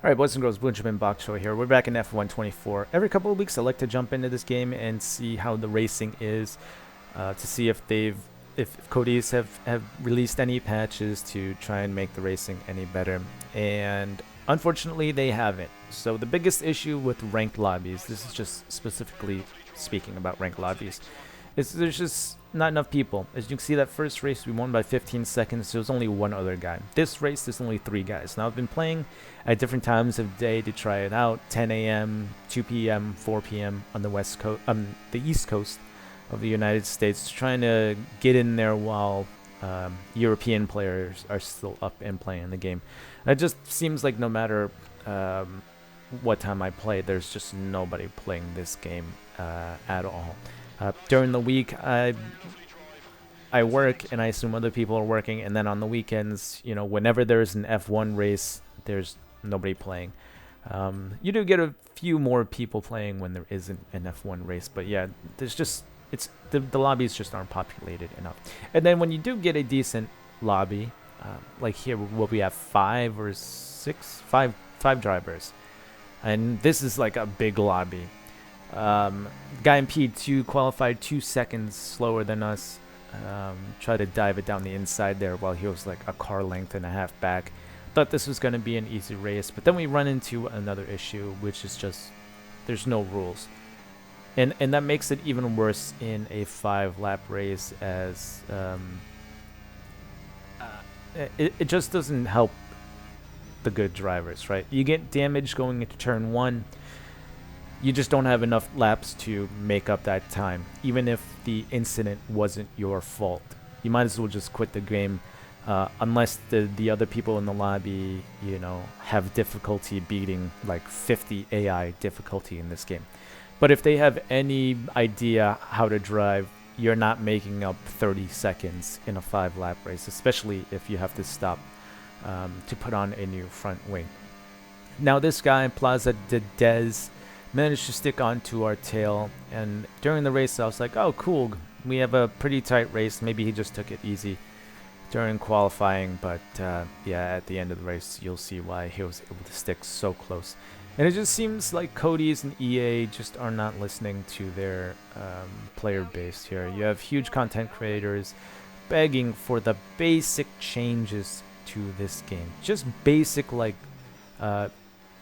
Alright, boys and girls, Benjamin Bach Show here. We're back in F124. Every couple of weeks I like to jump into this game and see how the racing is, to see if Cody's have released any patches to try and make the racing any better. And unfortunately they haven't. So the biggest issue with ranked lobbies, this is just specifically speaking about ranked lobbies, is there's just not enough people. As you can see, that first race we won by 15 seconds. There was only one other guy. This race, there's only 3 guys. Now I've been playing at different times of day to try it out. 10 a.m., 2 p.m., 4 p.m. on the west coast, the east coast of the United States, trying to get in there while European players are still up and playing the game. And it just seems like no matter what time I play, there's just nobody playing this game at all. During the week, I work, and I assume other people are working, and then on the weekends, you know, whenever there's an F1 race, there's nobody playing. You do get a few more people playing when there isn't an F1 race, but yeah, there's just the lobbies just aren't populated enough. And then when you do get a decent lobby, like here, we have 5 drivers, and this is like a big lobby. Guy in P2 qualified 2 seconds slower than us. Try to dive it down the inside there while he was like a car length and a half back. Thought this was going to be an easy race, but then we run into another issue, which is just there's no rules, and that makes it even worse in a 5-lap race, as it just doesn't help the good drivers, right? You get damage going into turn 1. You just don't have enough laps to make up that time. Even if the incident wasn't your fault, you might as well just quit the game, unless the other people in the lobby, you know, have difficulty beating like 50 AI difficulty in this game. But if they have any idea how to drive, you're not making up 30 seconds in a 5-lap race, especially if you have to stop to put on a new front wing. Now this guy, Plaza de Dez, managed to stick onto our tail, and during the race I was like, oh cool, we have a pretty tight race. Maybe he just took it easy during qualifying, but yeah, at the end of the race you'll see why he was able to stick so close. And it just seems like Cody's and EA just are not listening to their player base here. You have huge content creators begging for the basic changes to this game, just basic like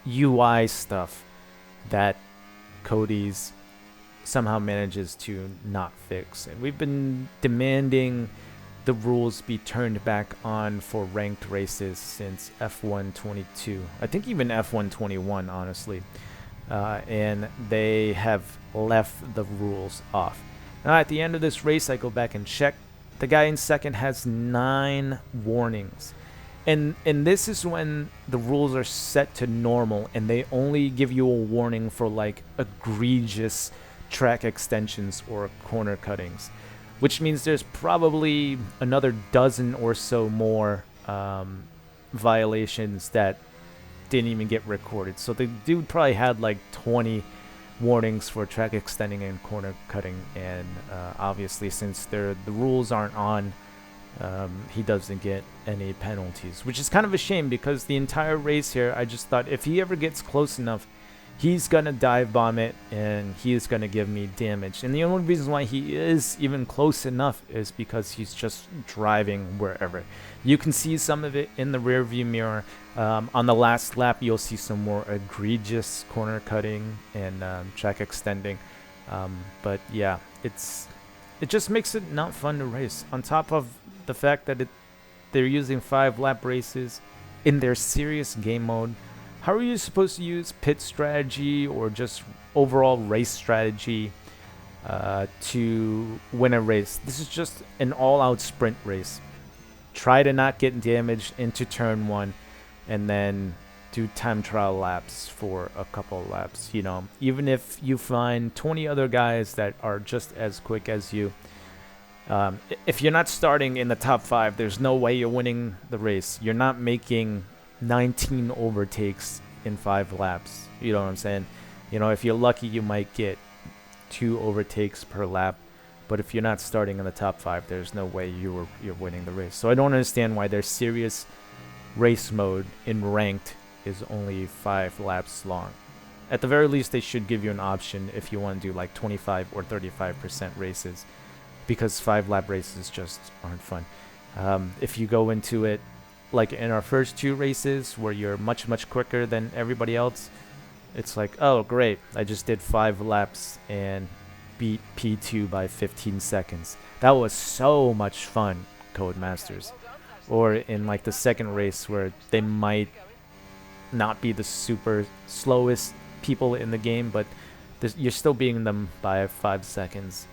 UI stuff that Cody's somehow manages to not fix. And we've been demanding the rules be turned back on for ranked races since F122. I think even F121, honestly. And they have left the rules off. Now at the end of this race, I go back and check. The guy in second has 9 warnings. And this is when the rules are set to normal, and they only give you a warning for like egregious track extensions or corner cuttings, which means there's probably another dozen or so more violations that didn't even get recorded. So the dude probably had like 20 warnings for track extending and corner cutting, and obviously since the rules aren't on, he doesn't get any penalties, which is kind of a shame, because the entire race here, I just thought if he ever gets close enough, he's gonna dive bomb it and he is gonna give me damage. And the only reason why he is even close enough is because he's just driving wherever. You can see some of it in the rear view mirror. On the last lap you'll see some more egregious corner cutting and track extending, but yeah, it just makes it not fun to race, on top of the fact that they're using 5-lap races in their serious game mode. How are you supposed to use pit strategy or just overall race strategy to win a race? This is just an all-out sprint race. Try to not get damaged into turn 1, and then do time trial laps for a couple of laps. You know, even if you find 20 other guys that are just as quick as you, if you're not starting in the top 5, there's no way you're winning the race. You're not making 19 overtakes in 5 laps. You know what I'm saying? You know, if you're lucky, you might get 2 overtakes per lap. But if you're not starting in the top 5, there's no way you're winning the race. So I don't understand why there's serious race mode in ranked is only 5 laps long. At the very least, they should give you an option if you want to do like 25 or 35% races, because 5-lap races just aren't fun. If you go into it like in our first 2 races where you're much quicker than everybody else, it's like, oh great, I just did 5 laps and beat P2 by 15 seconds. That was so much fun, Codemasters. Or in like the second race where they might not be the super slowest people in the game, but you're still beating them by 5 seconds.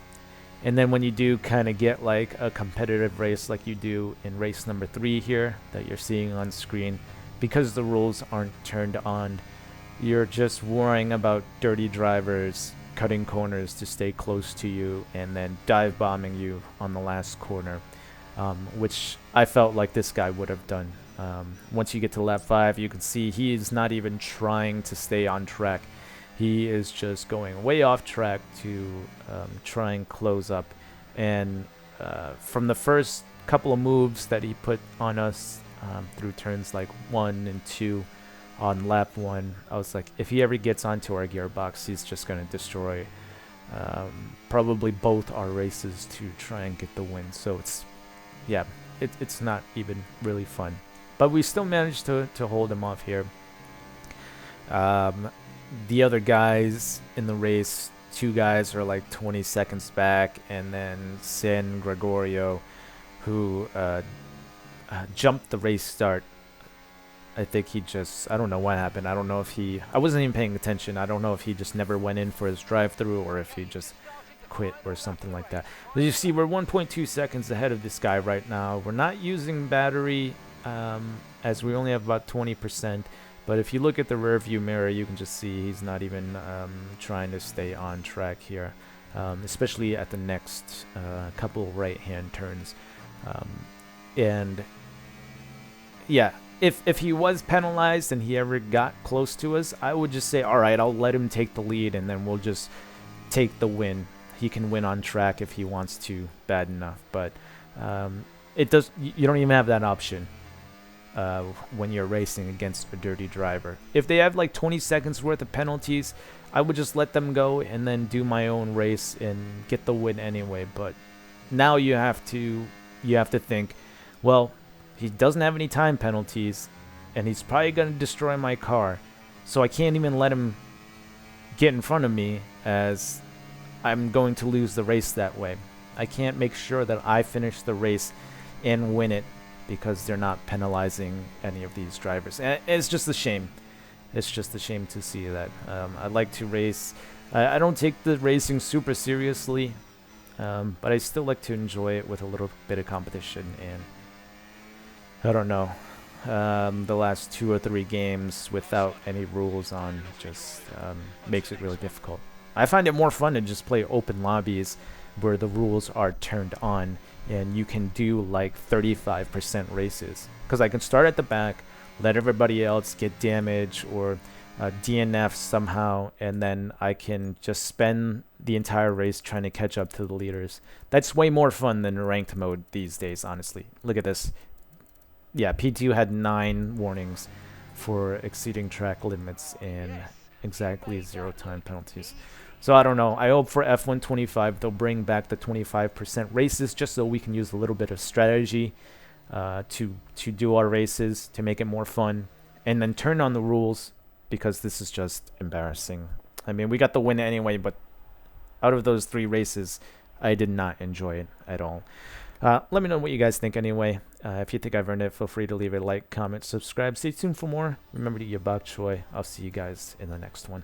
And then when you do kind of get like a competitive race like you do in race number 3 here that you're seeing on screen, because the rules aren't turned on, you're just worrying about dirty drivers cutting corners to stay close to you and then dive bombing you on the last corner, which I felt like this guy would have done. Once you get to lap 5, you can see he is not even trying to stay on track. He is just going way off track to try and close up. And from the first couple of moves that he put on us through turns like 1 and 2 on lap 1, I was like, if he ever gets onto our gearbox, he's just going to destroy probably both our races to try and get the win. So it's, yeah, it's not even really fun. But we still managed to hold him off here. The other guys in the race, 2 guys are like 20 seconds back, and then San Gregorio, who jumped the race start. I think he just, I don't know what happened. I don't know if I wasn't even paying attention. I don't know if he just never went in for his drive-through or if he just quit or something like that. As you see, we're 1.2 seconds ahead of this guy right now. We're not using battery as we only have about 20%. But if you look at the rear view mirror, you can just see he's not even trying to stay on track here, especially at the next couple right-hand turns. And yeah, if he was penalized and he ever got close to us, I would just say, all right, I'll let him take the lead and then we'll just take the win. He can win on track if he wants to, bad enough. But you don't even have that option when you're racing against a dirty driver. If they have like 20 seconds worth of penalties, I would just let them go and then do my own race and get the win anyway. But now you have to think, well, he doesn't have any time penalties and he's probably going to destroy my car, so I can't even let him get in front of me, as I'm going to lose the race that way. I can't make sure that I finish the race and win it because they're not penalizing any of these drivers. And it's just a shame. It's just a shame to see that. I like to race. I don't take the racing super seriously, but I still like to enjoy it with a little bit of competition. And I don't know, the last 2 or 3 games without any rules on just makes it really difficult. I find it more fun to just play open lobbies where the rules are turned on and you can do like 35% races, because I can start at the back, let everybody else get damage or DNF somehow, and then I can just spend the entire race trying to catch up to the leaders. That's way more fun than ranked mode these days, honestly. Look at this. Yeah, P2 had 9 warnings for exceeding track limits and exactly 0 time penalties. So I don't know. I hope for F125 they'll bring back the 25% races just so we can use a little bit of strategy to do our races, to make it more fun, and then turn on the rules, because this is just embarrassing. I mean, we got the win anyway, but out of those 3 races, I did not enjoy it at all. Let me know what you guys think anyway. If you think I've earned it, feel free to leave a like, comment, subscribe. Stay tuned for more. Remember to eat your bok choy. I'll see you guys in the next one.